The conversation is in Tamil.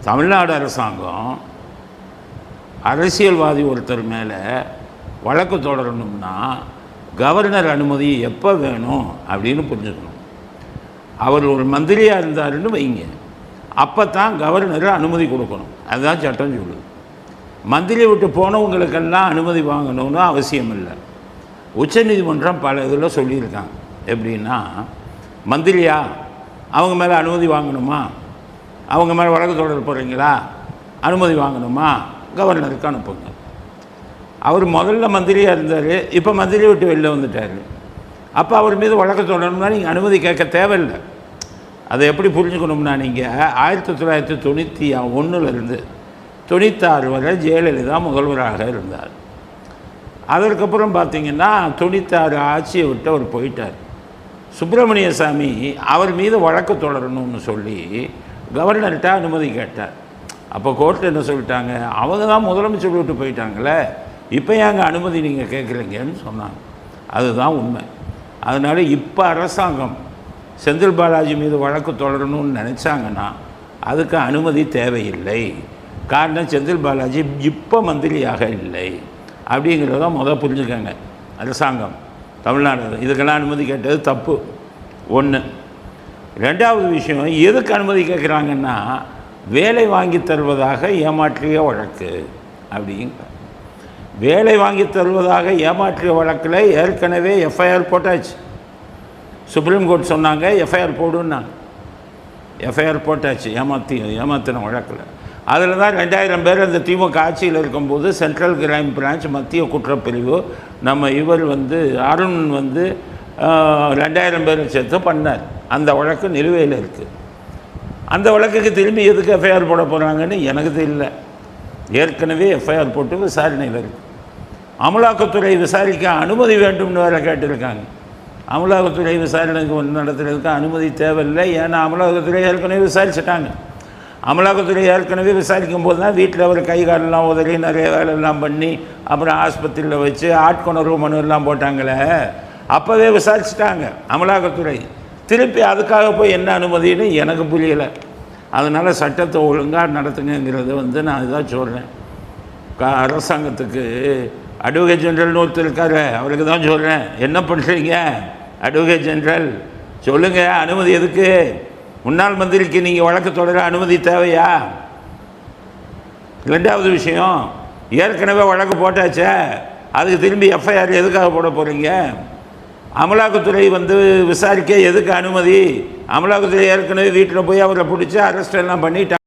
தமிழ்நாடு அரசாங்கம் அரசியல்வாதி ஒருத்தர் மேலே வழக்கு தொடரணும்னா கவர்னர் அனுமதி எப்போ வேணும் அப்படின்னு புரிஞ்சுக்கணும். அவர் ஒரு மந்திரியாக இருந்தாருன்னு வைங்க, அப்போ தான் கவர்னர் அனுமதி கொடுக்கணும். அதுதான் சட்டம் சொல்லுது. மந்திரியை விட்டு போனவங்களுக்கெல்லாம் அனுமதி வாங்கணும்னு அவசியம் இல்லை. உச்சநீதிமன்றம் பல இதில் சொல்லியிருக்காங்க. எப்படின்னா, மந்திரியா அவங்க மேலே அனுமதி வாங்கணுமா, அவங்க மேலே வழக்கு தொடர போகிறீங்களா, அனுமதி வாங்கணுமா, கவர்னருக்கு அனுப்புங்க. அவர் முதல்ல மந்திரியாக இருந்தார், இப்போ மந்திரியை விட்டு வெளில வந்துட்டார். அப்போ அவர் மீது வழக்கு தொடரணும்னா நீங்கள் அனுமதி கேட்க தேவையில்லை. அதை எப்படி புரிஞ்சுக்கணும்னா, நீங்கள் 1991 96 வரை ஜெயலலிதா முதல்வராக இருந்தார். அதற்கப்புறம் பார்த்திங்கன்னா 96 ஆட்சியை விட்டு அவர் போயிட்டார். சுப்பிரமணிய சாமி அவர் மீது வழக்கு தொடரணும்னு சொல்லி கவர்னர்கிட்ட அனுமதி கேட்டார். அப்போ கோர்ட்டு என்ன சொல்லிட்டாங்க, அவங்க தான் முதலமைச்சர் விட்டு போயிட்டாங்களே, இப்போ ஏங்க அனுமதி நீங்கள் கேட்குறீங்கன்னு சொன்னாங்க. அதுதான் உண்மை. அதனால் இப்போ அரசாங்கம் செந்தில் பாலாஜி மீது வழக்கு தொடரணும்னு நினச்சாங்கன்னா அதுக்கு அனுமதி தேவையில்லை. காரணம், செந்தில் பாலாஜி இப்போ மந்திரியாக இல்லை அப்படிங்கிறத புரிஞ்சுக்கங்க. அரசாங்கம் தமிழ்நாடு இதுக்கெல்லாம் அனுமதி கேட்டது தப்பு. ஒன்று. ரெண்டாவது விஷயம், எதுக்கு அனுமதி கேட்குறாங்கன்னா, வேலை வாங்கி தருவதாக ஏமாற்றிய வழக்கு அப்படிங்க. வேலை வாங்கி தருவதாக ஏமாற்றிய வழக்கில் ஏற்கனவே எஃப்ஐஆர் போட்டாச்சு. சுப்ரீம் கோர்ட் சொன்னாங்க எஃப்ஐஆர் போடுன்னாங்க. எஃப்ஐஆர் போட்டாச்சு ஏமாத்தின வழக்கில். அதில் தான் 2000 பேர் அந்த திமுக ஆட்சியில் இருக்கும்போது சென்ட்ரல் கிரைம் பிரான்ச் மத்திய குற்றப்பிரிவு இவர் அருண் 2000 பேரை சேர்த்து பண்ணார். அந்த வழக்கு நிலுவையில் இருக்குது. அந்த வழக்குக்கு திரும்பி எதுக்கு எஃப்ஐஆர் போட போகிறாங்கன்னு எனக்கு தெரியல. ஏற்கனவே எஃப்ஐஆர் போட்டு விசாரணையில் இருக்குது. அமலாக்கத்துறை விசாரிக்க அனுமதி வேண்டும்னு வேறு கேட்டிருக்காங்க. அமலாக்கத்துறை விசாரணைக்கு நடத்துறதுக்கு அனுமதி தேவையில்லை. ஏன்னா அமலாக்கத்துறை ஏற்கனவே விசாரிச்சிட்டாங்க. அமலாக்கத்துறை ஏற்கனவே விசாரிக்கும் போது தான் வீட்டில் அவர் கை காலெல்லாம் உதறி நிறைய வேலையெல்லாம் பண்ணி அப்புறம் ஆஸ்பத்திரியில் வச்சு ஆட்கொணர்வு மனு எல்லாம் போட்டாங்களே, அப்போவே விசாரிச்சிட்டாங்க அமலாக்கத்துறை. திருப்பி அதுக்காக போய் என்ன அனுமதின்னு எனக்கு புரியலை. அதனால் சட்டத்தை ஒழுங்காக நடத்துங்கிறது நான் இதாக சொல்கிறேன். அரசாங்கத்துக்கு அட்வொகேட் ஜெனரல்னு ஒருத்தர் இருக்கார், அவருக்கு தான் சொல்கிறேன், என்ன பண்ணுறீங்க அட்வொகேட் ஜெனரல், சொல்லுங்கள் அனுமதி எதுக்கு? முன்னாள் மந்திரிக்கு நீங்கள் வழக்கு தொடர அனுமதி தேவையா? ரெண்டாவது விஷயம், ஏற்கனவே வழக்கு போட்டாச்சே, அதுக்கு திரும்பி எஃப்ஐஆர் எதுக்காக போட போகிறீங்க? அமலாக்கத்துறை விசாரிக்க எதுக்கு அனுமதி? அமலாக்கத்துறை ஏற்கனவே வீட்டில் போய் அவரை பிடிச்சி அரெஸ்ட் எல்லாம் பண்ணிட்டாங்க.